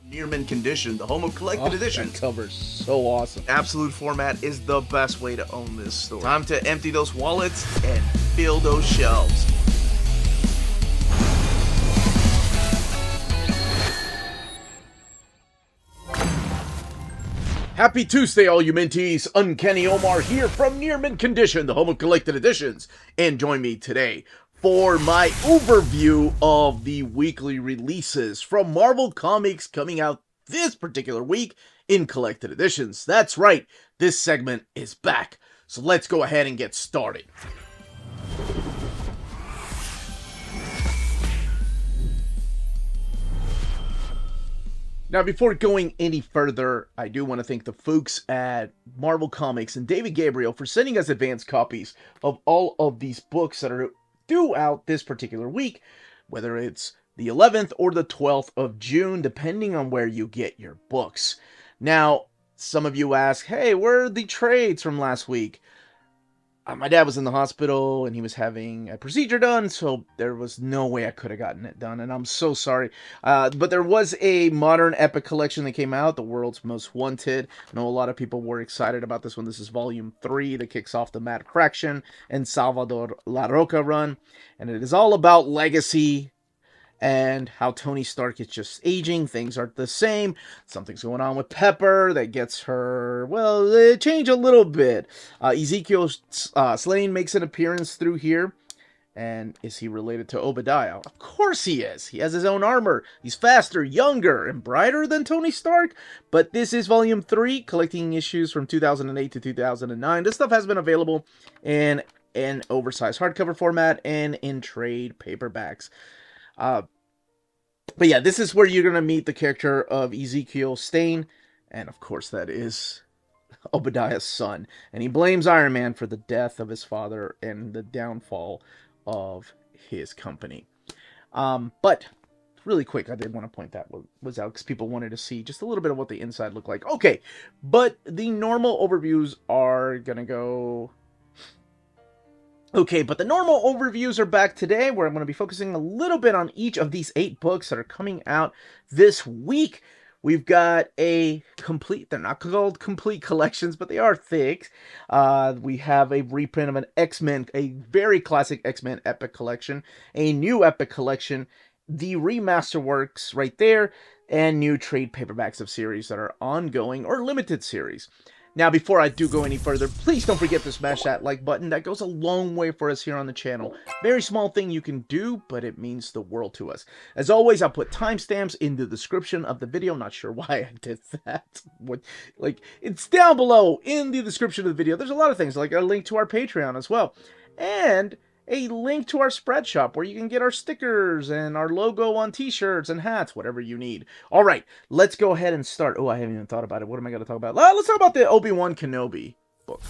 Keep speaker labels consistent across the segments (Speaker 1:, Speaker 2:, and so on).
Speaker 1: Near mint condition, the home of collected editions.
Speaker 2: That cover's so awesome.
Speaker 1: Absolute format is the best way to own this store. Time to empty those wallets and fill those shelves.
Speaker 2: Happy Tuesday, all you minties. Uncanny Omar here from Near Mint Condition, the home of collected editions. And join me today for my overview of the weekly releases from Marvel Comics coming out this particular week in collected editions. That's right, this segment is back. So let's go ahead and get started. Now, before going any further, I do want to thank the folks at Marvel Comics and David Gabriel for sending us advanced copies of all of these books that are due out this particular week, whether it's the 11th or the 12th of June, depending on where you get your books. Now, some of you ask, hey, where are the trades from last week? My dad was in the hospital and he was having a procedure done, so there was no way I could have gotten it done, and I'm so sorry. But there was a modern epic collection that came out, The World's Most Wanted. I know a lot of people were excited about this one. This is volume 3 that kicks off the Matt Fraction and Salvador La Roca run, and it is all about legacy and how Tony Stark is just aging. Things aren't the same. Something's going on with Pepper that gets her, well, they change a little bit. Ezekiel Slane makes an appearance through here. And is he related to Obadiah? Of course he is. He has his own armor. He's faster, younger, and brighter than Tony Stark. But this is volume 3, collecting issues from 2008 to 2009. This stuff has been available in an oversized hardcover format and in trade paperbacks. But yeah, this is where you're going to meet the character of Ezekiel Stane, and of course that is Obadiah's son. And he blames Iron Man for the death of his father and the downfall of his company. But really quick, I did want to point that was out because people wanted to see just a little bit of what the inside looked like. Okay, but the normal overviews are going to go... Okay, but the normal overviews are back today, where I'm going to be focusing a little bit on each of these 8 books that are coming out this week. We've got a complete, they're not called complete collections, but they are thick. We have a reprint of an X-Men, a very classic X-Men epic collection, a new epic collection, the MASTERWORKS right there, and new trade paperbacks of series that are ongoing or limited series. Now, before I do go any further, please don't forget to smash that like button. That goes a long way for us here on the channel. Very small thing you can do, but it means the world to us. As always, I'll put timestamps in the description of the video. Not sure why I did that. It's down below in the description of the video. There's a lot of things, like a link to our Patreon as well. And a link to our spread shop where you can get our stickers and our logo on t-shirts and hats, whatever you need. All right, let's go ahead and start. Oh, I haven't even thought about it. What am I going to talk about? Let's talk about the Obi-Wan Kenobi book.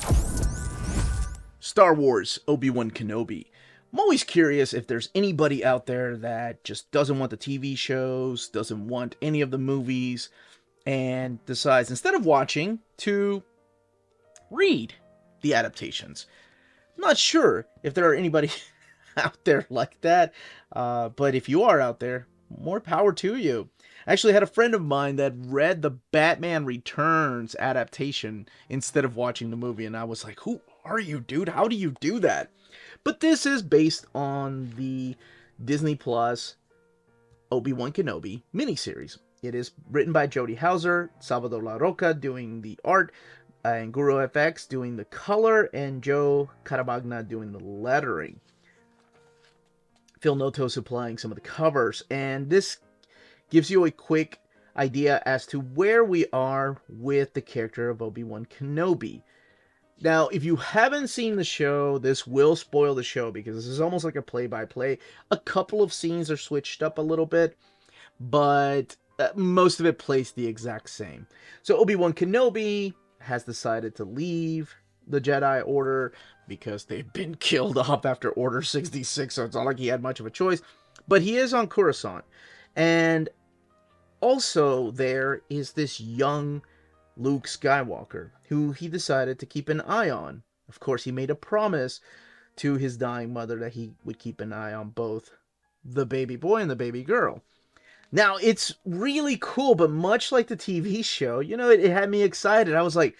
Speaker 2: Star Wars Obi-Wan Kenobi. I'm always curious if there's anybody out there that just doesn't want the TV shows, doesn't want any of the movies, and decides, instead of watching, to read the adaptations. I'm not sure if there are anybody out there like that, but if you are out there, more power to you. I actually had a friend of mine that read the Batman Returns adaptation instead of watching the movie, and I was like, who are you, dude? How do you do that? But this is based on the Disney Plus Obi-Wan Kenobi miniseries. It is written by Jody Houser, Salvador La Roca doing the art, and Guru FX doing the color, and Joe Caramagna doing the lettering. Phil Noto supplying some of the covers, and this gives you a quick idea as to where we are with the character of Obi-Wan Kenobi. Now, if you haven't seen the show, this will spoil the show, because this is almost like a play-by-play. A couple of scenes are switched up a little bit, but most of it plays the exact same. So Obi-Wan Kenobi has decided to leave the Jedi Order because they've been killed off after Order 66, so it's not like he had much of a choice. But he is on Coruscant. And also there is this young Luke Skywalker, who he decided to keep an eye on. Of course, he made a promise to his dying mother that he would keep an eye on both the baby boy and the baby girl. Now, it's really cool, but much like the TV show, you know, it had me excited. I was like,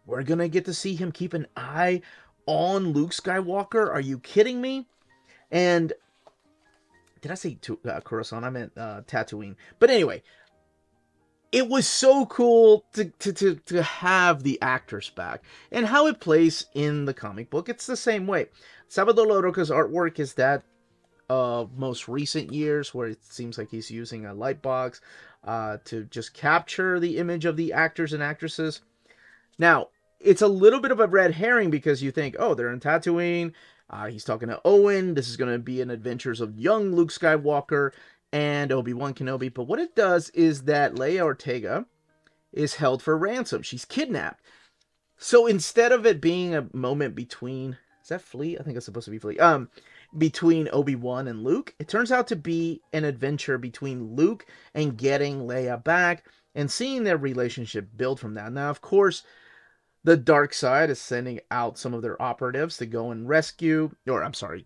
Speaker 2: we're going to get to see him keep an eye on Luke Skywalker? Are you kidding me? And did I say Coruscant? I meant Tatooine. But anyway, it was so cool to have the actors back. And how it plays in the comic book, it's the same way. Salvador Larroca's artwork is that of most recent years, where it seems like he's using a light box to just capture the image of the actors and actresses. Now, it's a little bit of a red herring because you think, oh, they're in Tatooine, he's talking to Owen, this is going to be an adventures of young Luke Skywalker and Obi-Wan Kenobi. But what it does is that Leia Ortega is held for ransom. She's kidnapped. So instead of it being a moment between, is that Flea? I think it's supposed to be Flea. Between Obi-Wan and Luke, it turns out to be an adventure between Luke and getting Leia back and seeing their relationship build from that. Now, of course, the dark side is sending out some of their operatives to go and rescue, or I'm sorry,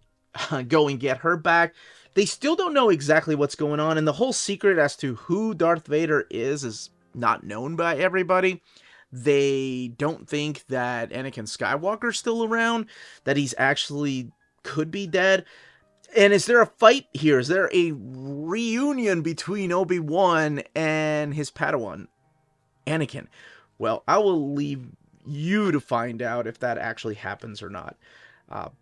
Speaker 2: go and get her back. They still don't know exactly what's going on, and the whole secret as to who Darth Vader is not known by everybody. They don't think that Anakin Skywalker's still around, that he's actually could be dead. And is there a fight here? Is there a reunion between Obi-Wan and his Padawan, Anakin? Well, I will leave you to find out if that actually happens or not.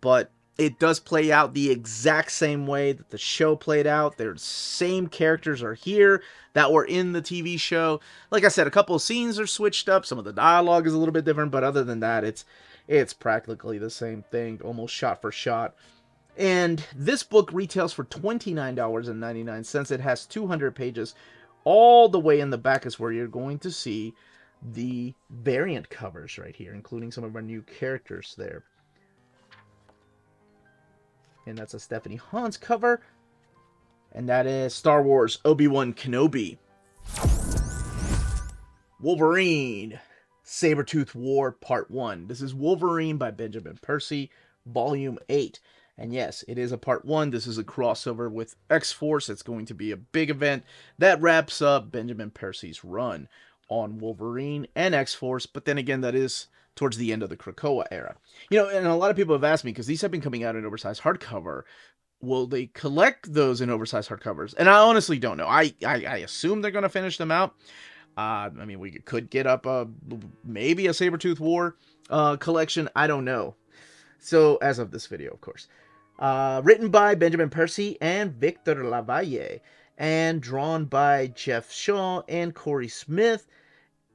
Speaker 2: But it does play out the exact same way that the show played out. The same characters are here that were in the TV show. Like I said, a couple of scenes are switched up. Some of the dialogue is a little bit different, but other than that, it's practically the same thing, almost shot for shot. And this book retails for $29.99. It has 200 pages. All the way in the back is where you're going to see the variant covers right here, including some of our new characters there. And that's a Stephanie Hans cover. And that is Star Wars Obi-Wan Kenobi. Wolverine, Sabertooth War Part 1. This is Wolverine by Benjamin Percy, Volume 8. And yes, it is a Part 1. This is a crossover with X-Force. It's going to be a big event that wraps up Benjamin Percy's run on Wolverine and X-Force. But then again, that is towards the end of the Krakoa era. You know, and a lot of people have asked me, because these have been coming out in oversized hardcover, will they collect those in oversized hardcovers? And I honestly don't know. I assume they're going to finish them out. I mean, we could get up maybe a Sabertooth War collection. I don't know. So, as of this video, of course. Written by Benjamin Percy and Victor Lavalle. And drawn by Jeff Shaw and Corey Smith.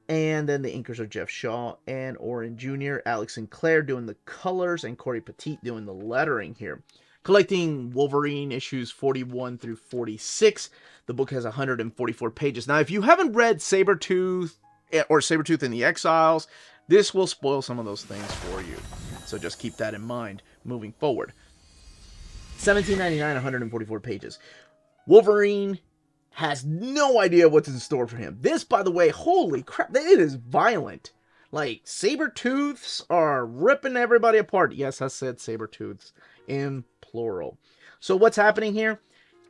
Speaker 2: And then the inkers are Jeff Shaw and Oren Jr. Alex Sinclair doing the colors. And Corey Petit doing the lettering here. Collecting Wolverine issues 41 through 46. The book has 144 pages. Now, if you haven't read Sabertooth or Sabertooth in the Exiles, this will spoil some of those things for you. So just keep that in mind moving forward. $17.99, 144 pages. Wolverine has no idea what's in store for him. This, by the way, holy crap, it is violent. Like, Sabertooths are ripping everybody apart. Yes, I said Sabertooths in plural. So what's happening here?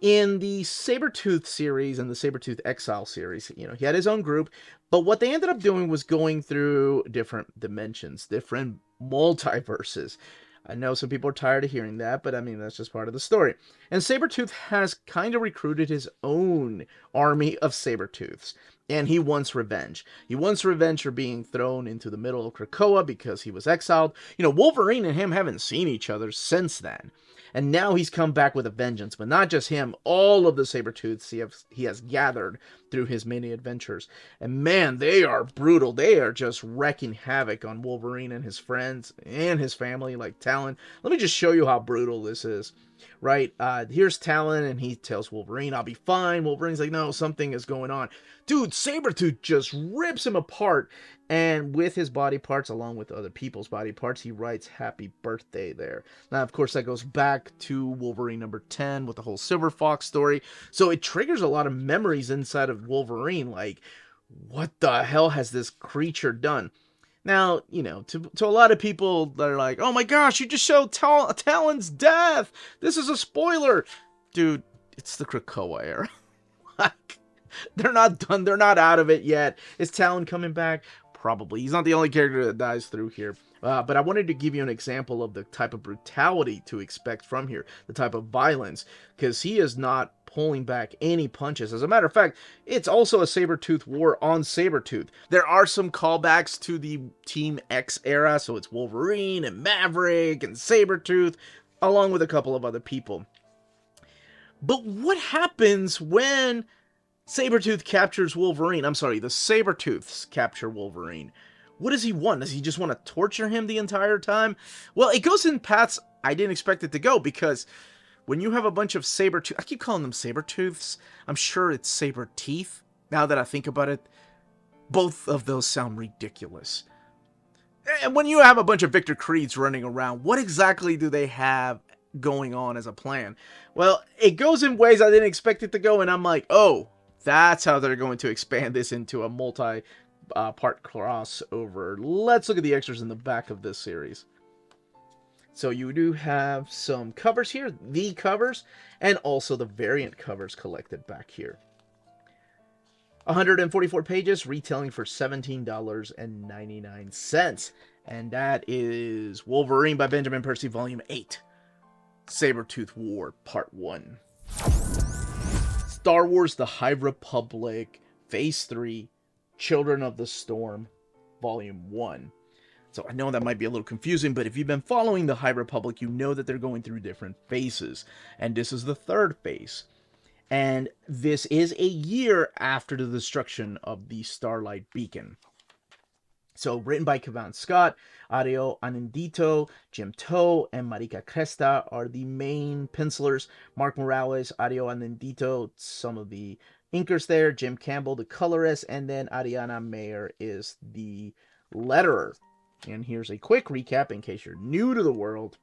Speaker 2: In the Sabertooth series and the Sabertooth Exile series, you know, he had his own group, but what they ended up doing was going through different dimensions, different multiverses. I know some people are tired of hearing that, but I mean, that's just part of the story. And Sabertooth has kind of recruited his own army of Sabertooths, and he wants revenge. He wants revenge for being thrown into the middle of Krakoa because he was exiled. You know, Wolverine and him haven't seen each other since then. And now he's come back with a vengeance, but not just him, all of the Sabertooths he has gathered through his many adventures. And man, they are brutal. They are just wrecking havoc on Wolverine and his friends and his family, like Talon. Let me just show you how brutal this is, right? Here's Talon, and he tells Wolverine, I'll be fine. Wolverine's like, no, something is going on. Dude, Sabertooth just rips him apart, and with his body parts, along with other people's body parts, he writes happy birthday there. Now, of course, that goes back to Wolverine number 10 with the whole Silver Fox story. So it triggers a lot of memories inside of Wolverine, like, what the hell has this creature done? Now, you know, to a lot of people that are like, oh my gosh, you just showed Talon's death! This is a spoiler! Dude, it's the Krakoa era. like, they're not done. They're not out of it yet. Is Talon coming back? Probably. He's not the only character that dies through here. But I wanted to give you an example of the type of brutality to expect from here, the type of violence, because he is not pulling back any punches. As a matter of fact, it's also a Sabretooth war on Sabretooth. There are some callbacks to the Team X era, so it's Wolverine and Maverick and Sabretooth, along with a couple of other people. But what happens when Sabretooth captures Wolverine? I'm sorry, the Sabretooths capture Wolverine. What does he want? Does he just want to torture him the entire time? Well, it goes in paths I didn't expect it to go, because when you have a bunch of Sabretooth... I keep calling them Sabretooths. I'm sure it's saber teeth. Now that I think about it, both of those sound ridiculous. And when you have a bunch of Victor Creeds running around, what exactly do they have going on as a plan? Well, it goes in ways I didn't expect it to go, and I'm like, oh, that's how they're going to expand this into a multi-part crossover. Let's look at the extras in the back of this series. So you do have some covers here, the covers, and also the variant covers collected back here. 144 pages, retailing for $17.99. And that is Wolverine by Benjamin Percy, Volume 8. Sabretooth War, Part 1. Star Wars The High Republic, Phase 3, Children of the Storm, Volume 1. So I know that might be a little confusing, but if you've been following the High Republic, you know that they're going through different phases. And this is the third phase. And this is a year after the destruction of the Starlight Beacon. So written by Cavan Scott, Ario Anindito, Jim Toh, and Marika Cresta are the main pencilers. Mark Morales, Ario Anindito, some of the inkers there. Jim Campbell, the colorist. And then Ariana Mayer is the letterer. And here's a quick recap in case you're new to the world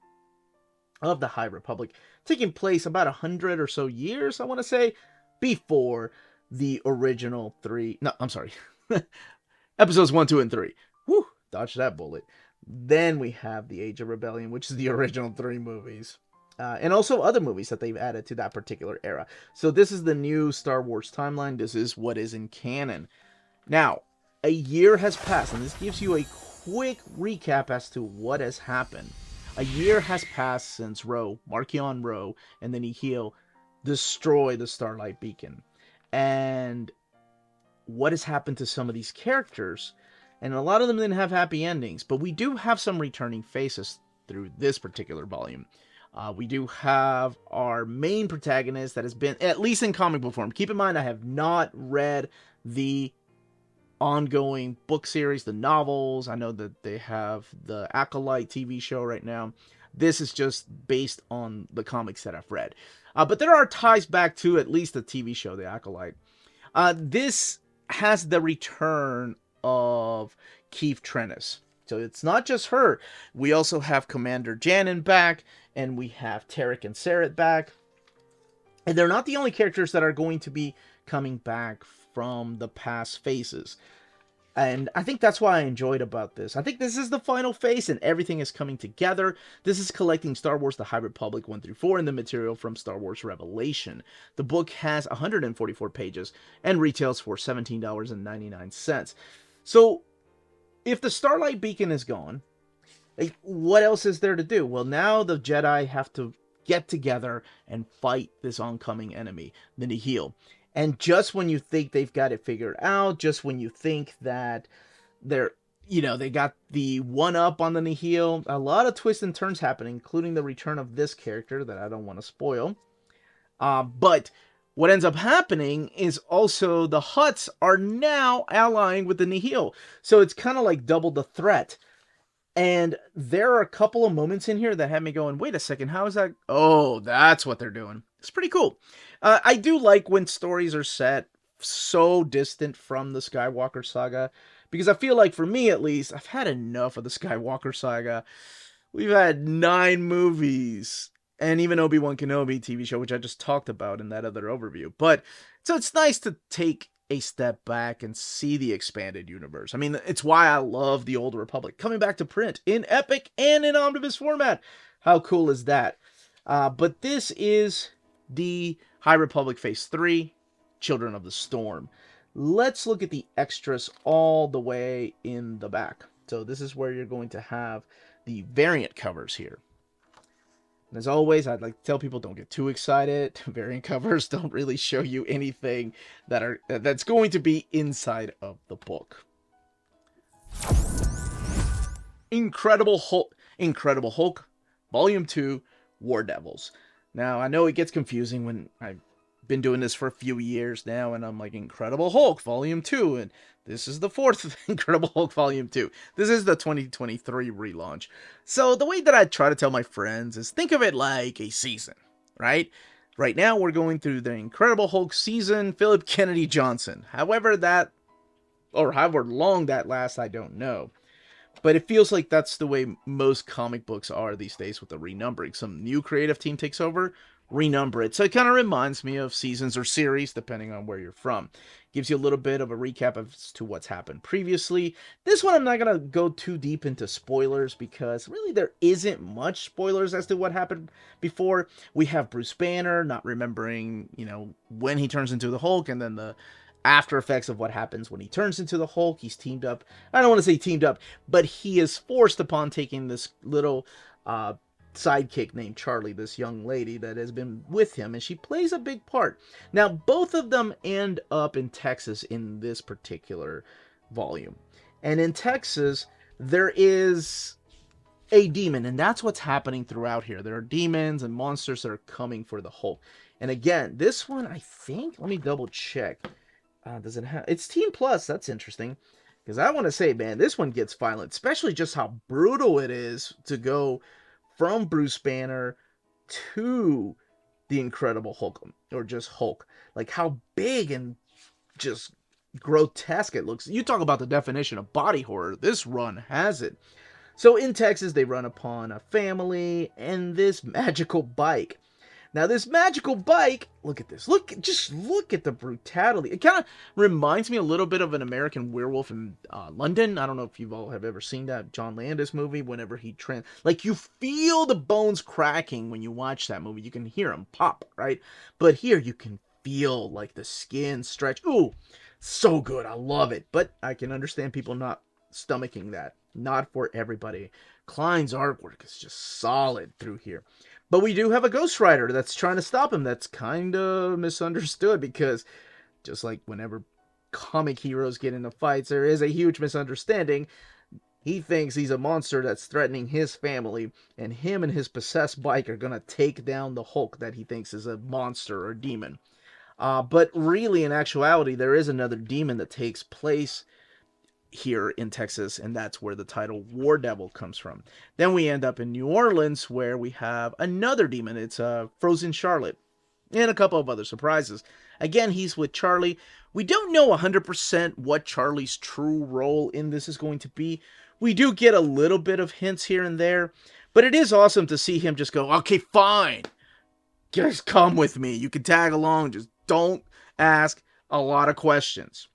Speaker 2: of the High Republic, taking place about 100 or so years, I want to say, before the original episodes 1, 2, and 3. Whew, dodged that bullet. Then we have the Age of Rebellion, which is the original 3 movies. And also other movies that they've added to that particular era. So this is the new Star Wars timeline. This is what is in canon. Now, a year has passed, and this gives you a quick recap as to what has happened. A year has passed since Marchion Ro, and the Nihil destroy the Starlight Beacon. And what has happened to some of these characters? And a lot of them didn't have happy endings, but we do have some returning faces through this particular volume. We do have our main protagonist that has been, at least in comic book form. Keep in mind, I have not read the ongoing book series, the novels. I know that they have the Acolyte TV show right now. This is just based on the comics that I've read. But there are ties back to at least the TV show, the Acolyte. This has the return of Keith Trennis. So it's not just her. We also have Commander Janin back, and we have Tarek and Sarek back. And they're not the only characters that are going to be coming back from the past phases. And I think that's what I enjoyed about this. I think this is the final phase and everything is coming together. This is collecting Star Wars The High Republic 1 through 4 and the material from Star Wars Revelation. The book has 144 pages and retails for $17.99. So, if the Starlight Beacon is gone, what else is there to do? Well, now the Jedi have to get together and fight this oncoming enemy, the Nihil. And just when you think they've got it figured out, just when you think that they got the one-up on the Nihil, a lot of twists and turns happen, including the return of this character that I don't want to spoil. But what ends up happening is also the Hutts are now allying with the Nihil. So it's kind of like double the threat. And there are a couple of moments in here that had me going, wait a second, how is that? Oh, that's what they're doing. It's pretty cool. I do like when stories are set so distant from the Skywalker saga, because I feel like, for me at least, I've had enough of the Skywalker saga. We've had 9 movies, and even Obi-Wan Kenobi TV show, which I just talked about in that other overview. But, so it's nice to take a step back and see the expanded universe. I mean, it's why I love the Old Republic coming back to print in epic and in omnibus format. How cool is that? But this is the High Republic Phase 3. Children of the Storm. Let's look at the extras all the way in the back. So this is where you're going to have the variant covers here. And as always, I'd like to tell people, don't get too excited. Variant covers don't really show you anything that's going to be inside of the book. Incredible Hulk, Volume 2, War Devils. Now, I know it gets confusing when I've been doing this for a few years now, and I'm like, Incredible Hulk, Volume 2, and this is the fourth Incredible Hulk Volume 2. This is the 2023 relaunch. So the way that I try to tell my friends is think of it like a season, right? Right now, we're going through the Incredible Hulk season, Philip Kennedy Johnson. However long that lasts, I don't know. But it feels like that's the way most comic books are these days with the renumbering. Some new creative team takes over, renumber it. So it kind of reminds me of seasons or series, depending on where you're from. Gives you a little bit of a recap as to what's happened previously. This one I'm not going to go too deep into spoilers because really there isn't much spoilers as to what happened before. We have Bruce Banner not remembering, when he turns into the Hulk, and then the after effects of what happens when he turns into the Hulk. He's teamed up. I don't want to say teamed up, but he is forced upon taking this little sidekick named Charlie, this young lady that has been with him, and she plays a big part. Now, both of them end up in Texas in this particular volume. And in Texas, there is a demon, and that's what's happening throughout here. There are demons and monsters that are coming for the Hulk. And again, this one, I think, let me double check. Does it have... It's Teen Plus. That's interesting. Because I want to say, man, this one gets violent. Especially just how brutal it is to go from Bruce Banner to the Incredible Hulk. Or just Hulk. Like how big and just grotesque it looks. You talk about the definition of body horror. This run has it. So in Texas, they run upon a family and this magical bike. Now, this magical bike, look at this. Just look at the brutality. It kind of reminds me a little bit of an American Werewolf in London. I don't know if you all have ever seen that John Landis movie. Whenever he like, you feel the bones cracking when you watch that movie. You can hear them pop, right? But here, you can feel, like, the skin stretch. Ooh, so good. I love it. But I can understand people not stomaching that. Not for everybody. Klein's artwork is just solid through here. But we do have a Ghost Rider that's trying to stop him. That's kind of misunderstood because just like whenever comic heroes get into fights, there is a huge misunderstanding. He thinks he's a monster that's threatening his family, and him and his possessed bike are going to take down the Hulk that he thinks is a monster or demon. But really, in actuality, there is another demon that takes place here in Texas, and that's where the title War Devil comes from. Then we end up in New Orleans, where we have another demon. It's Frozen Charlotte, and a couple of other surprises. Again, he's with Charlie. We don't know 100% what Charlie's true role in this is going to be. We do get a little bit of hints here and there, but it is awesome to see him just go, okay, fine, just come with me. You can tag along, just don't ask a lot of questions.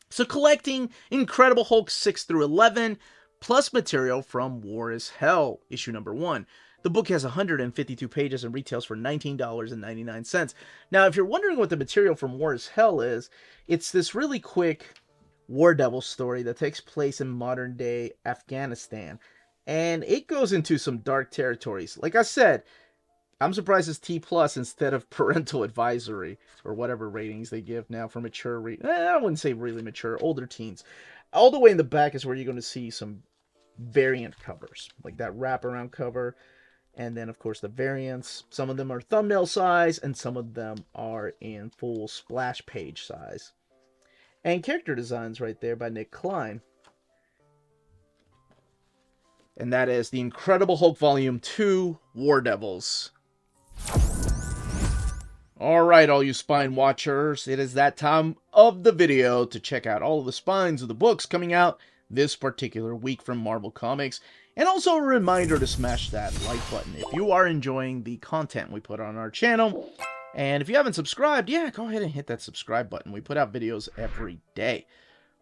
Speaker 2: So collecting Incredible Hulk 6 through 11, plus material from War is Hell, issue number 1. The book has 152 pages and retails for $19.99. Now, if you're wondering what the material from War is Hell is, it's this really quick War Devil story that takes place in modern-day Afghanistan. And it goes into some dark territories. Like I said, I'm surprised it's T+ instead of parental advisory, or whatever ratings they give now for mature I wouldn't say really mature, older teens. All the way in the back is where you're going to see some variant covers, like that wraparound cover, and then of course the variants. Some of them are thumbnail size, and some of them are in full splash page size. And character designs right there by Nick Klein. And that is the Incredible Hulk Volume 2, War Devils. Alright, all you spine watchers, it is that time of the video to check out all of the spines of the books coming out this particular week from Marvel Comics. And also a reminder to smash that like button if you are enjoying the content we put on our channel. And if you haven't subscribed, yeah, go ahead and hit that subscribe button. We put out videos every day.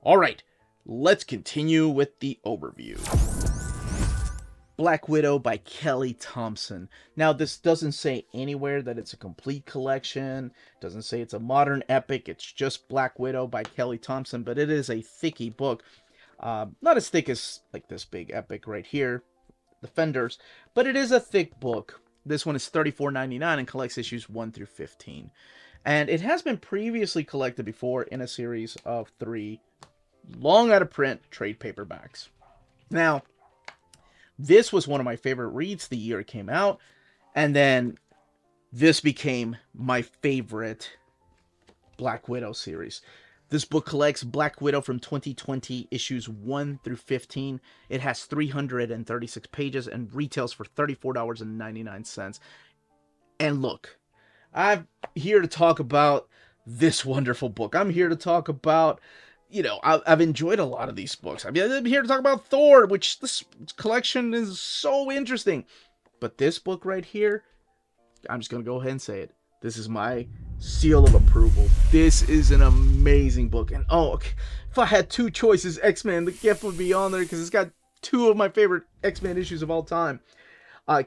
Speaker 2: Alright, let's continue with the overview. Black Widow by Kelly Thompson. Now, this doesn't say anywhere that it's a complete collection. Doesn't say it's a modern epic. It's just Black Widow by Kelly Thompson, but it is a thicky book. Not as thick as like this big epic right here, Defenders, but it is a thick book. This one is $34.99 and collects issues 1 through 15. And it has been previously collected before in a series of 3 long out of print trade paperbacks. Now, this was one of my favorite reads the year it came out, and then this became my favorite Black Widow series. This book collects Black Widow from 2020, issues 1 through 15. It has 336 pages and retails for $34.99. And look, I'm here to talk about this wonderful book. I'm here to talk about, I've enjoyed a lot of these books. I'm here to talk about Thor, which this collection is so interesting. But this book right here, I'm just going to go ahead and say it. This is my seal of approval. This is an amazing book. And if I had 2 choices, X-Men, the gift would be on there because it's got 2 of my favorite X-Men issues of all time.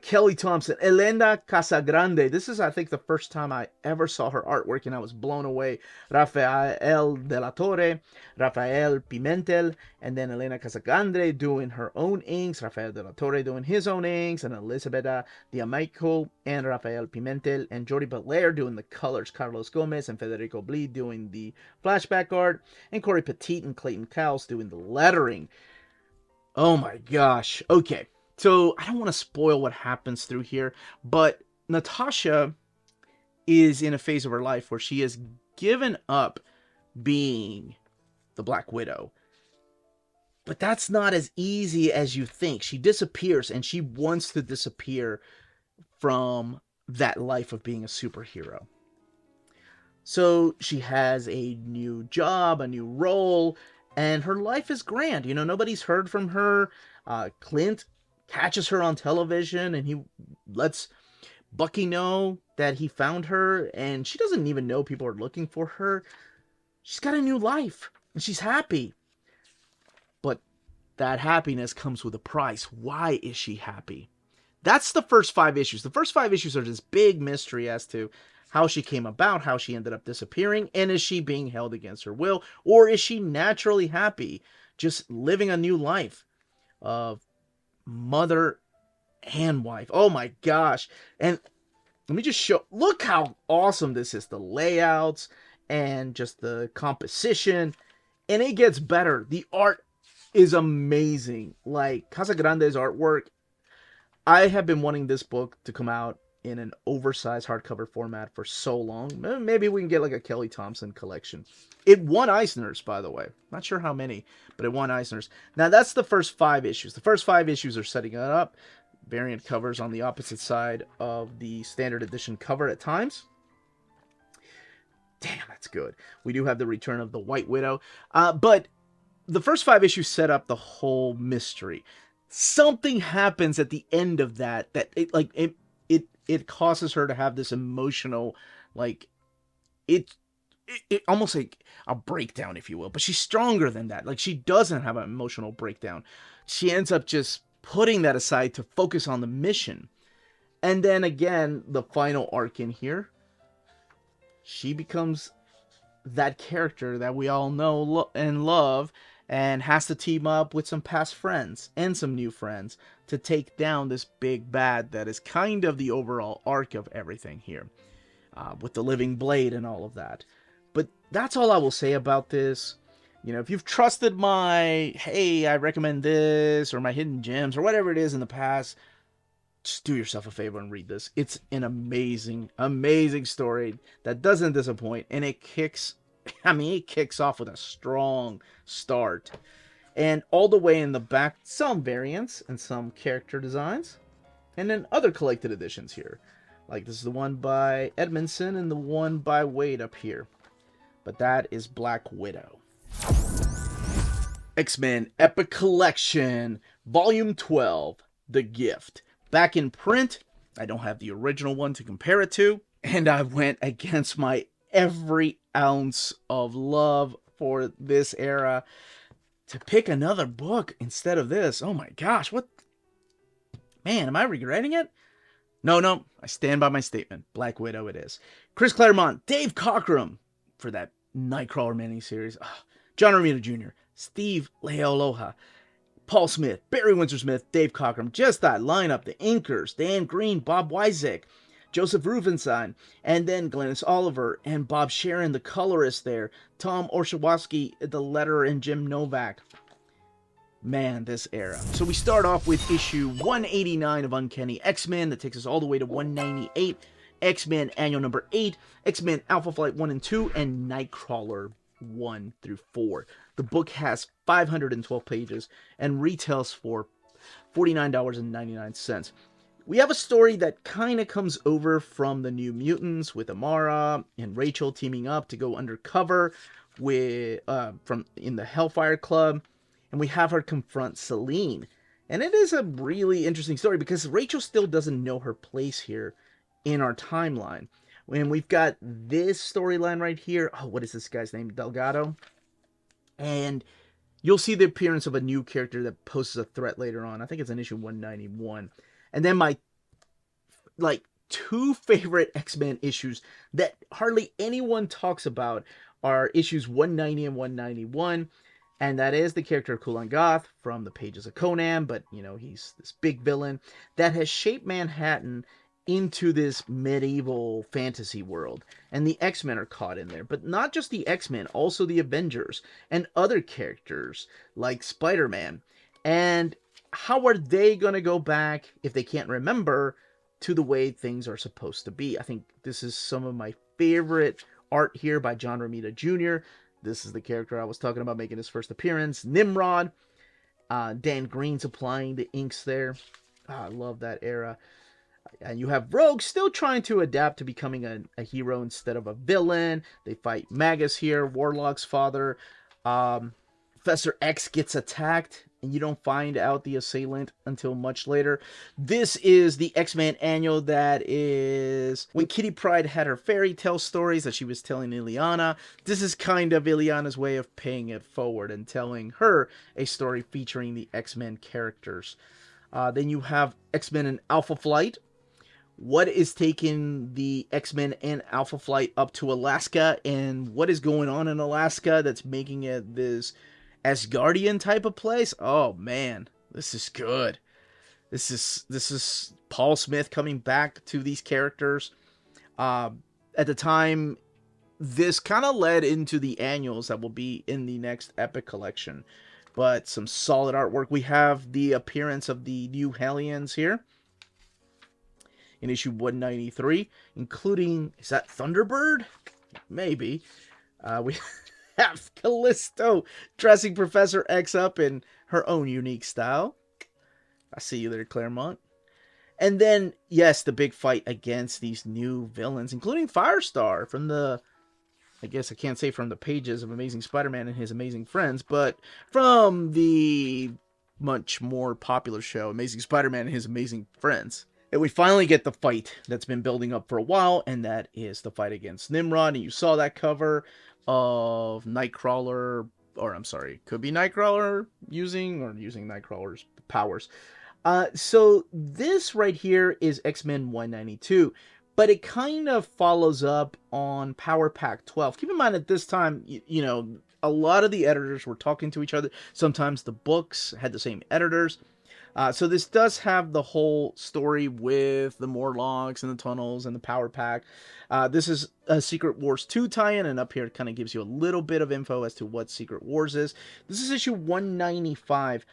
Speaker 2: Kelly Thompson, Elena Casagrande. This is, I think, the first time I ever saw her artwork, and I was blown away. Rafael de la Torre, Rafael Pimentel, and then Elena Casagrande doing her own inks, Rafael de la Torre doing his own inks, and Elisabetta D'Amico and Rafael Pimentel, and Jordi Belair doing the colors, Carlos Gomez and Federico Blee doing the flashback art, and Corey Petit and Clayton Cowles doing the lettering. Oh my gosh. Okay. So, I don't want to spoil what happens through here, but Natasha is in a phase of her life where she has given up being the Black Widow. But that's not as easy as you think. She disappears, and she wants to disappear from that life of being a superhero. So, she has a new job, a new role, and her life is grand. Nobody's heard from her. Clint catches her on television, and he lets Bucky know that he found her, and she doesn't even know people are looking for her. She's got a new life, and she's happy. But that happiness comes with a price. Why is she happy? That's the first 5 issues. The first 5 issues are this big mystery as to how she came about, how she ended up disappearing, and is she being held against her will, or is she naturally happy, just living a new life of mother and wife. Oh my gosh. And let me just show, look how awesome this is. The layouts and just the composition. And it gets better. The art is amazing. Like Casagrande's artwork. I have been wanting this book to come out in an oversized hardcover format for so long. Maybe we can get like a Kelly Thompson collection. It won Eisner's, by the way. Not sure how many, but it won Eisner's. Now, that's the first 5 issues. The first 5 issues are setting it up. Variant covers on the opposite side of the standard edition cover at times. Damn, that's good. We do have the return of the White Widow. But the first 5 issues set up the whole mystery. Something happens at the end of that it causes her to have this emotional, like, it almost like a breakdown, if you will. But she's stronger than that. Like, she doesn't have an emotional breakdown. She ends up just putting that aside to focus on the mission. And then again, the final arc in here, she becomes that character that we all know and love, and has to team up with some past friends and some new friends to take down this big bad that is kind of the overall arc of everything here, with the living blade and all of that. But that's all I will say about this. If you've trusted my, hey, I recommend this, or my hidden gems, or whatever it is in the past, just do yourself a favor and read this. It's an amazing, amazing story that doesn't disappoint, and it kicks off with a strong start. And all the way in the back, some variants and some character designs, and then other collected editions here. Like this is the one by Edmondson and the one by Wade up here. But that is Black Widow. X-Men Epic Collection, Volume 12, The Gift. Back in print. I don't have the original one to compare it to. And I went against my every ounce of love for this era to pick another book instead of this. Oh my gosh, what Man, am I regretting it? No, I stand by my statement. Black Widow it is. Chris Claremont, Dave Cockrum for that Nightcrawler miniseries. John Romita Jr., Steve Lealoha, Paul Smith, Barry Windsor-Smith, Dave Cockrum. Just that lineup. The inkers, Dan Green, Bob Wyzek, Joseph Rufenstein, and then Glennis Oliver and Bob Sharon, the colorist there. Tom Orshawski, the letterer, and Jim Novak. Man, this era. So we start off with issue 189 of Uncanny X-Men. That takes us all the way to 198. X-Men Annual number 8. X-Men Alpha Flight 1 and 2. And Nightcrawler 1 through 4. The book has 512 pages and retails for $49.99. We have a story that kind of comes over from the New Mutants with Amara and Rachel teaming up to go undercover with in the Hellfire Club. And we have her confront Selene. And it is a really interesting story because Rachel still doesn't know her place here in our timeline. And we've got this storyline right here. Oh, what is this guy's name? Delgado. And you'll see the appearance of a new character that poses a threat later on. I think it's in issue 191. And then my, two favorite X-Men issues that hardly anyone talks about are issues 190 and 191. And that is the character of Kulan Gath from the pages of Conan, but, he's this big villain that has shaped Manhattan into this medieval fantasy world. And the X-Men are caught in there. But not just the X-Men, also the Avengers and other characters like Spider-Man. And how are they going to go back, if they can't remember, to the way things are supposed to be? I think this is some of my favorite art here by John Romita Jr., This is the character I was talking about making his first appearance. Nimrod. Dan Green's applying the inks there. I love that era. And you have Rogue still trying to adapt to becoming a hero instead of a villain. They fight Magus here, Warlock's father. Professor X gets attacked, and you don't find out the assailant until much later. This is the X-Men Annual that is when Kitty Pryde had her fairy tale stories that she was telling Ileana. This is kind of Ileana's way of paying it forward and telling her a story featuring the X-Men characters. Then you have X-Men and Alpha Flight. What is taking the X-Men and Alpha Flight up to Alaska, and what is going on in Alaska that's making it this Asgardian type of place? Oh man, this is good. This is Paul Smith coming back to these characters. At the time, this kind of led into the annuals that will be in the next Epic collection. But some solid artwork. We have the appearance of the New Hellions here in issue 193, including, is that Thunderbird? Maybe. We have Callisto dressing Professor X up in her own unique style. I see you there, Claremont. And then, yes, the big fight against these new villains, including Firestar from the, I guess I can't say from the pages of Amazing Spider-Man and His Amazing Friends, but from the much more popular show, Amazing Spider-Man and His Amazing Friends. And we finally get the fight that's been building up for a while, and that is the fight against Nimrod. And you saw that cover of Nightcrawler, or I'm sorry, could be Nightcrawler using Nightcrawler's powers. So this right here is X-Men 192, but it kind of follows up on Power Pack 12. Keep in mind at this time, you know, a lot of the editors were talking to each other. Sometimes the books had the same editors. So this does have the whole story with the Morlocks and the tunnels and the Power Pack. This is a Secret Wars 2 tie-in, and up here it kind of gives you a little bit of info as to what Secret Wars is. This is issue 195.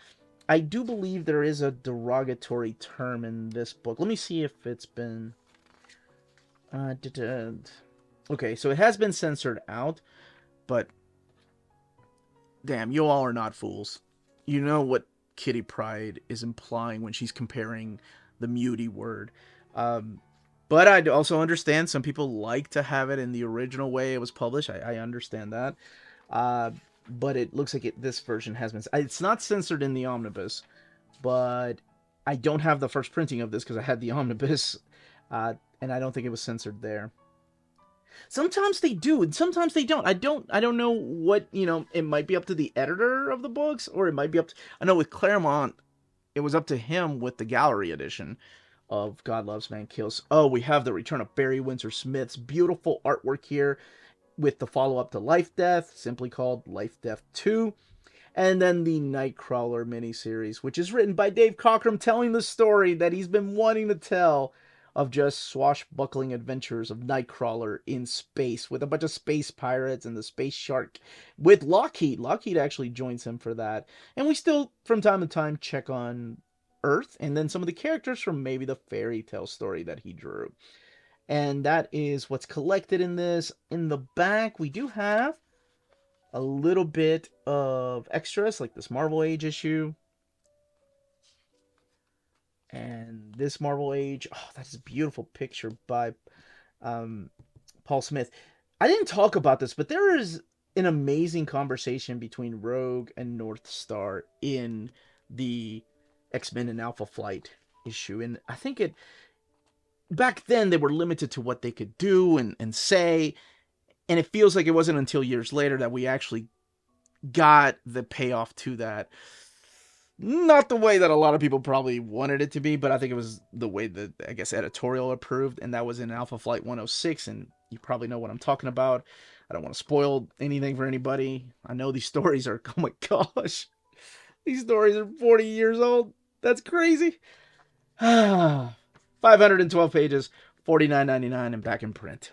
Speaker 2: I do believe there is a derogatory term in this book. Let me see if it's been... Okay, so it has been censored out, but... Damn, you all are not fools. You know what Kitty Pryde is implying when she's comparing the muty word. But I also understand some people like to have it in the original way it was published. I understand that. But it looks like this version has been... It's not censored in the omnibus, but I don't have the first printing of this because I had the omnibus, and I don't think it was censored there. Sometimes they do, and sometimes they don't. I don't know what, you know, it might be up to the editor of the books, or it might be up to... I know with Claremont, it was up to him with the gallery edition of God Loves, Man Kills. Oh, we have the return of Barry Windsor Smith's beautiful artwork here with the follow-up to Life Death, simply called Life Death 2. And then the Nightcrawler miniseries, which is written by Dave Cockrum, telling the story that he's been wanting to tell of just swashbuckling adventures of Nightcrawler in space with a bunch of space pirates and the space shark with Lockheed. Lockheed actually joins him for that. And we still, from time to time, check on Earth and then some of the characters from maybe the fairy tale story that he drew. And that is what's collected in this. In the back, we do have a little bit of extras, like this Marvel Age issue. And this Marvel Age, oh, that's a beautiful picture by Paul Smith. I didn't talk about this, but there is an amazing conversation between Rogue and North Star in the X-Men and Alpha Flight issue. And I think back then they were limited to what they could do and say. And it feels like it wasn't until years later that we actually got the payoff to that. Not the way that a lot of people probably wanted it to be, but I think it was the way that, I guess, editorial approved, and that was in Alpha Flight 106, and you probably know what I'm talking about. I don't want to spoil anything for anybody. I know these stories are, oh my gosh, these stories are 40 years old. That's crazy. 512 pages, $49.99, and back in print.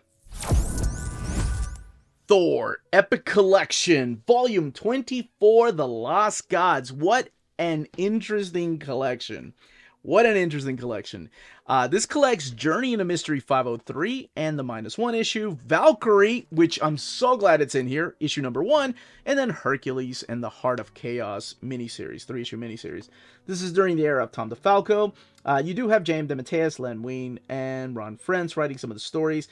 Speaker 2: Thor Epic Collection, Volume 24, The Lost Gods. What an interesting collection. What an interesting collection. This collects Journey into Mystery 503 and the -1 issue, Valkyrie, which I'm so glad it's in here, issue number 1, and then Hercules and the Heart of Chaos miniseries, 3-issue miniseries. This is during the era of Tom DeFalco. You do have James DeMatteis, Len Wein, and Ron Frenz writing some of the stories.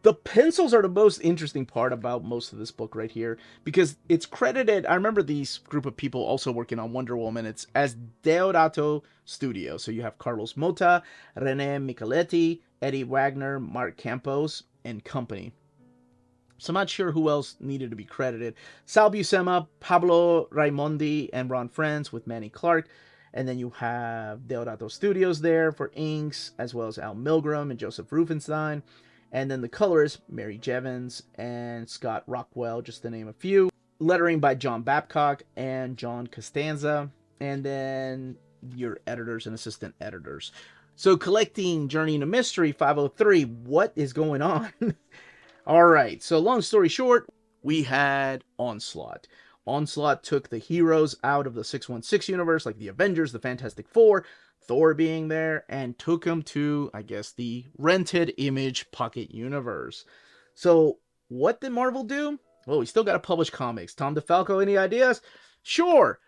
Speaker 2: The pencils are the most interesting part about most of this book right here, because it's credited, I remember these group of people also working on Wonder Woman, it's as Deodato Studio. So you have Carlos Mota, Rene Micheletti, Eddie Wagner, Mark Campos, and company. So I'm not sure who else needed to be credited. Sal Buscema, Pablo Raimondi, and Ron Frenz with Manny Clark. And then you have Deodato Studios there for inks, as well as Al Milgram and Joseph Rufenstein. And then the colors, Mary Jevons and Scott Rockwell, just to name a few. Lettering by John Babcock and John Costanza. And then your editors and assistant editors. So collecting Journey into Mystery 503, what is going on? Alright, so long story short, we had Onslaught. Onslaught took the heroes out of the 616 universe, like the Avengers, the Fantastic Four, Thor being there, and took him to, I guess, the rented Image Pocket Universe. So, what did Marvel do? Well, we still got to publish comics. Tom DeFalco, any ideas? Sure.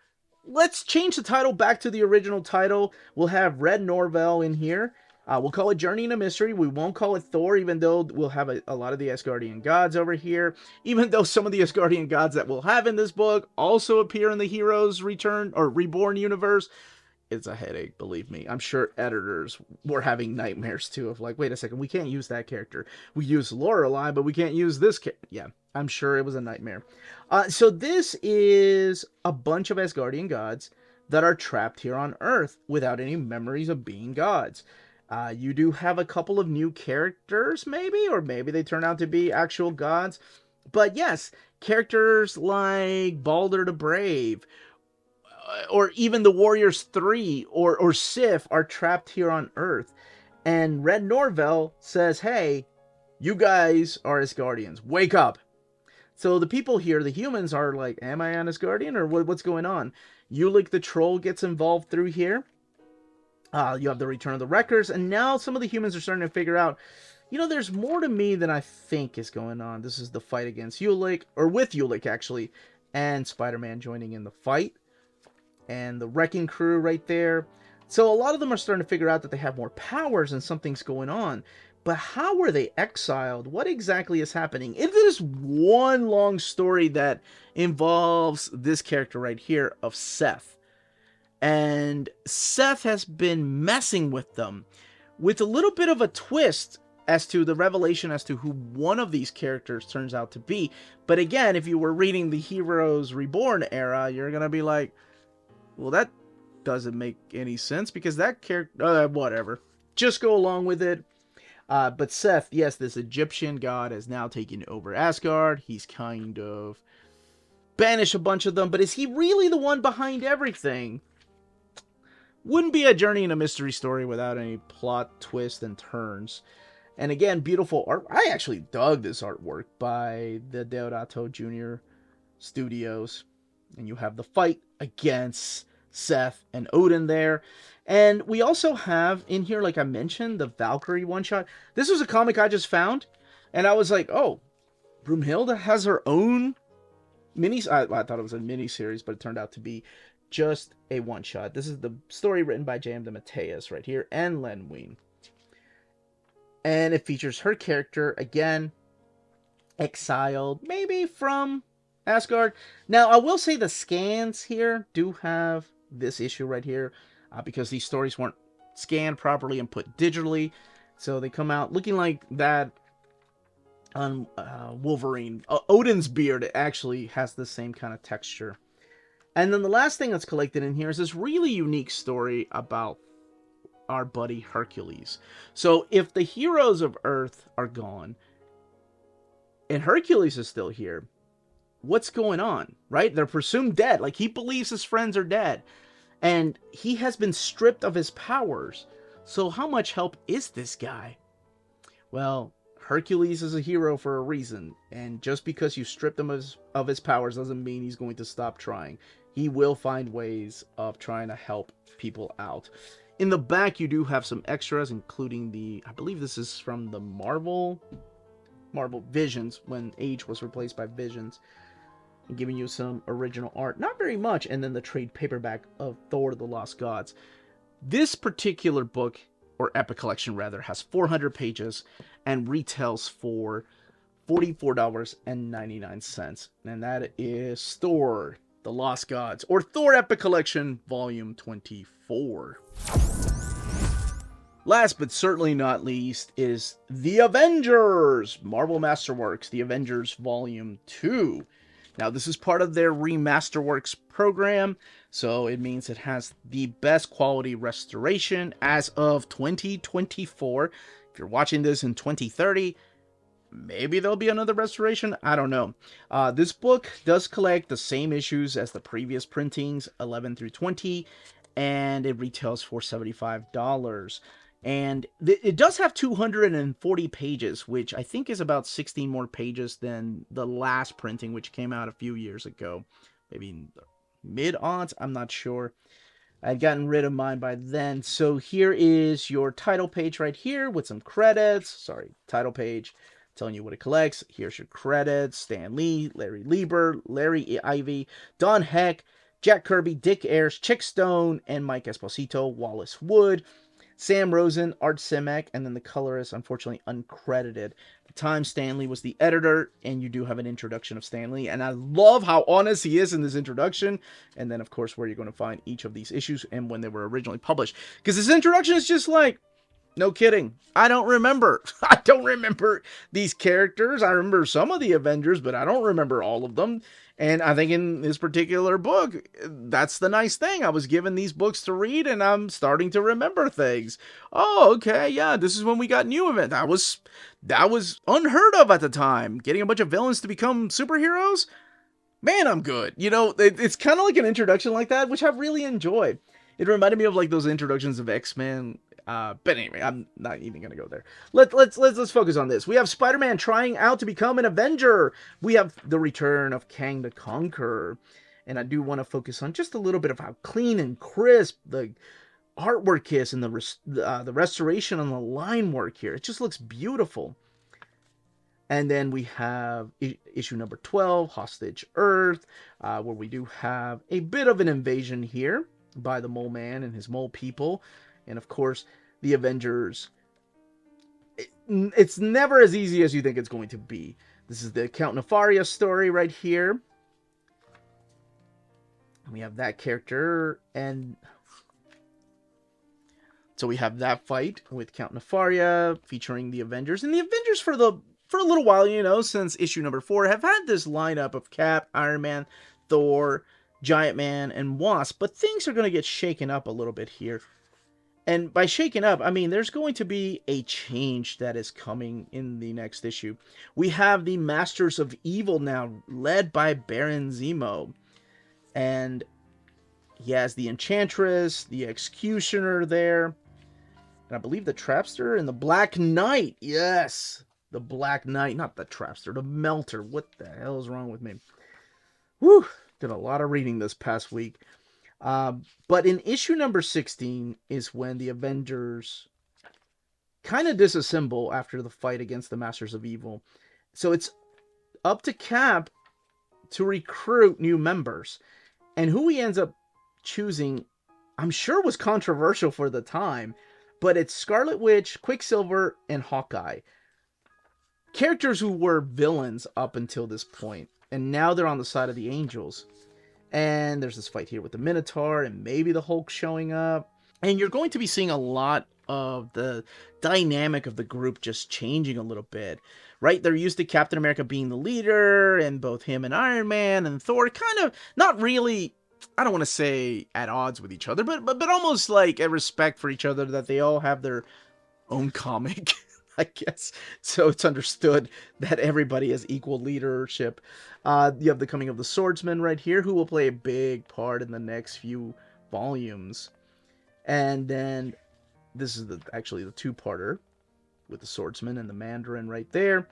Speaker 2: Let's change the title back to the original title. We'll have Red Norvell in here. We'll call it Journey into Mystery. We won't call it Thor, even though we'll have a lot of the Asgardian gods over here. Even though some of the Asgardian gods that we'll have in this book also appear in the Heroes Return or Reborn universe. It's a headache, believe me. I'm sure editors were having nightmares too of like, wait a second, we can't use that character. We use Lorelei, but we can't use this character. Yeah, I'm sure it was a nightmare. So this is a bunch of Asgardian gods that are trapped here on Earth without any memories of being gods. You do have a couple of new characters, maybe, or maybe they turn out to be actual gods. But yes, characters like Balder the Brave, or even the Warriors 3 or Sif are trapped here on Earth. And Red Norvell says, hey, you guys are Asgardians. Wake up. So the people here, the humans, are like, am I an Asgardian or what's going on? Ulik the Troll gets involved through here. You have the Return of the Wreckers. And now some of the humans are starting to figure out, you know, there's more to me than I think is going on. This is the fight against Ulik, or with Ulik actually, and Spider-Man joining in the fight. And the Wrecking Crew right there. So a lot of them are starting to figure out that they have more powers and something's going on. But how were they exiled? What exactly is happening? It is one long story that involves this character right here of Seth. And Seth has been messing with them with a little bit of a twist as to the revelation as to who one of these characters turns out to be. But again, if you were reading the Heroes Reborn era, you're going to be like, well, doesn't make any sense because that character, whatever. Just go along with it. But Seth, yes, this Egyptian god has now taken over Asgard. He's kind of banished a bunch of them, but is he really the one behind everything? Wouldn't be a journey in a mystery story without any plot twists and turns. And again, beautiful art. I actually dug this artwork by the Deodato Jr. Studios. And you have the fight against Seth and Odin there. And we also have in here, like I mentioned, the Valkyrie one-shot. This was a comic I just found. And I was like, oh, Brunhilde has her own mini... I thought it was a mini-series, but it turned out to be just a one-shot. This is the story written by J.M. DeMatteis right here and Len Wein. And it features her character, again, exiled, maybe from Asgard. Now, I will say the scans here do have this issue right here, because these stories weren't scanned properly and put digitally. So they come out looking like that on Wolverine. Odin's beard actually has the same kind of texture. And then the last thing that's collected in here is this really unique story about our buddy Hercules. So if the heroes of Earth are gone and Hercules is still here, what's going on, right? They're presumed dead. Like, he believes his friends are dead. And he has been stripped of his powers. So how much help is this guy? Well, Hercules is a hero for a reason. And just because you stripped him of his powers doesn't mean he's going to stop trying. He will find ways of trying to help people out. In the back, you do have some extras, including the, I believe this is from the Marvel Visions, when Age was replaced by Visions, and giving you some original art. Not very much, and then the trade paperback of Thor: The Lost Gods. This particular book, or epic collection rather, has 400 pages and retails for $44.99. And that is Thor: The Lost Gods, or Thor Epic Collection Volume 24. Last but certainly not least is The Avengers! Marvel Masterworks, The Avengers Volume 2. Now, this is part of their Remasterworks program, so it means it has the best quality restoration as of 2024. If you're watching this in 2030, maybe there'll be another restoration. I don't know. This book does collect the same issues as the previous printings, 11 through 20, and it retails for $75. And it does have 240 pages, which I think is about 16 more pages than the last printing, which came out a few years ago. Maybe mid-aughts, I'm not sure. I'd gotten rid of mine by then. So here is your title page right here with some credits. Sorry, title page telling you what it collects. Here's your credits. Stan Lee, Larry Lieber, Larry Ivy, Don Heck, Jack Kirby, Dick Ayers, Chick Stone, and Mike Esposito, Wallace Wood, Sam Rosen, Art Simek, and then the colorist, unfortunately uncredited. At the time, Stan Lee was the editor, and you do have an introduction of Stan Lee, and I love how honest he is in this introduction, and then, of course, where you're going to find each of these issues and when they were originally published. Because this introduction is just like, no kidding. I don't remember. I don't remember these characters. I remember some of the Avengers, but I don't remember all of them. And I think in this particular book, that's the nice thing. I was given these books to read, and I'm starting to remember things. Oh, okay, yeah, this is when we got New Event. That was unheard of at the time. Getting a bunch of villains to become superheroes? Man, I'm good. You know, it's kind of like an introduction like that, which I really enjoyed. It reminded me of like those introductions of X-Men. But anyway, I'm not even gonna go there. Let's focus on this. We have Spider-Man trying out to become an Avenger. We have the return of Kang the Conqueror, and I do want to focus on just a little bit of how clean and crisp the artwork is, and the restoration on the line work here. It just looks beautiful. And then we have issue number 12, Hostage Earth, where we do have a bit of an invasion here by the Mole Man and his mole people. And of course, the Avengers, it's never as easy as you think it's going to be. This is the Count Nefaria story right here. We have that character, and so we have that fight with Count Nefaria featuring the Avengers. And the Avengers for a little while, you know, since issue number 4, have had this lineup of Cap, Iron Man, Thor, Giant Man, and Wasp, but things are going to get shaken up a little bit here. And by shaken up, I mean there's going to be a change that is coming in the next issue. We have the Masters of Evil now, led by Baron Zemo. And he has the Enchantress, the Executioner there, and I believe the Trapster and the Black Knight. Yes, the Black Knight, not the Trapster, the Melter. What the hell is wrong with me? Whew, did a lot of reading this past week. But in issue number 16 is when the Avengers kind of disassemble after the fight against the Masters of Evil. So it's up to Cap to recruit new members. And who he ends up choosing, I'm sure was controversial for the time, but it's Scarlet Witch, Quicksilver, and Hawkeye. Characters who were villains up until this point, and now they're on the side of the Angels. And there's this fight here with the Minotaur, and maybe the Hulk showing up. And you're going to be seeing a lot of the dynamic of the group just changing a little bit, right? They're used to Captain America being the leader, and both him and Iron Man and Thor kind of not really, I don't want to say at odds with each other, but almost like a respect for each other, that they all have their own comic, I guess. So it's understood that everybody has equal leadership. You have the coming of the Swordsman right here, who will play a big part in the next few volumes. And then this is actually the two-parter with the Swordsman and the Mandarin right there.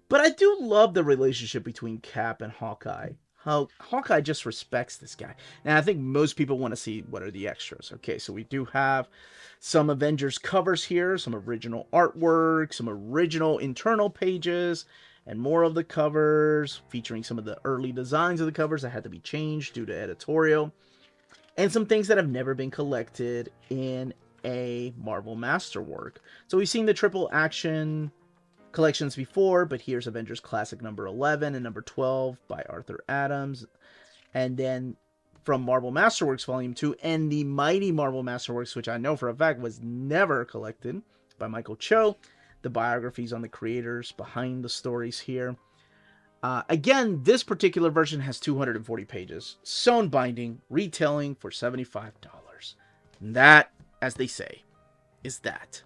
Speaker 2: But I do love the relationship between Cap and Hawkeye. How Hawkeye just respects this guy. And I think most people want to see what are the extras. Okay, so we do have some Avengers covers here, some original artwork, some original internal pages, and more of the covers featuring some of the early designs of the covers that had to be changed due to editorial. And some things that have never been collected in a Marvel Masterwork. So we've seen the Triple Action collections before, but here's Avengers Classic number 11 and number 12 by Arthur Adams. And then from Marvel Masterworks Volume 2 and the Mighty Marvel Masterworks, which I know for a fact was never collected, by Michael Cho, the biographies on the creators behind the stories here. Again, this particular version has 240 pages, sewn binding, retailing for $75. And that, as they say, is that.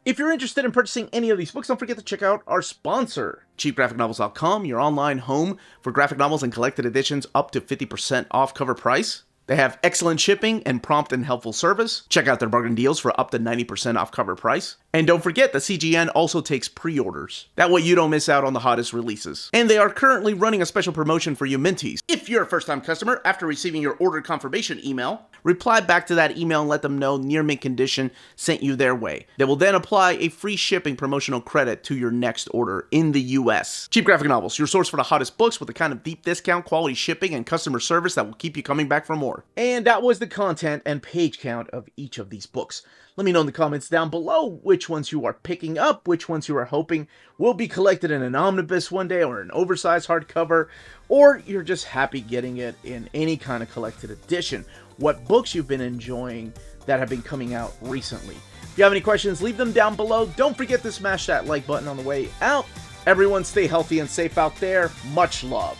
Speaker 2: If you're interested in purchasing any of these books, don't forget to check out our sponsor, CheapGraphicNovels.com, your online home for graphic novels and collected editions up to 50% off cover price. They have excellent shipping and prompt and helpful service. Check out their bargain deals for up to 90% off cover price. And don't forget that CGN also takes pre-orders. That way you don't miss out on the hottest releases. And they are currently running a special promotion for you Minties. If you're a first-time customer, after receiving your order confirmation email, reply back to that email and let them know Near Mint Condition sent you their way. They will then apply a free shipping promotional credit to your next order in the US. Cheap Graphic Novels, your source for the hottest books with the kind of deep discount, quality shipping, and customer service that will keep you coming back for more. And that was the content and page count of each of these books. Let me know in the comments down below which ones you are picking up, which ones you are hoping will be collected in an omnibus one day or an oversized hardcover, or you're just happy getting it in any kind of collected edition. What books you've been enjoying that have been coming out recently. If you have any questions, leave them down below. Don't forget to smash that like button on the way out. Everyone stay healthy and safe out there. Much love.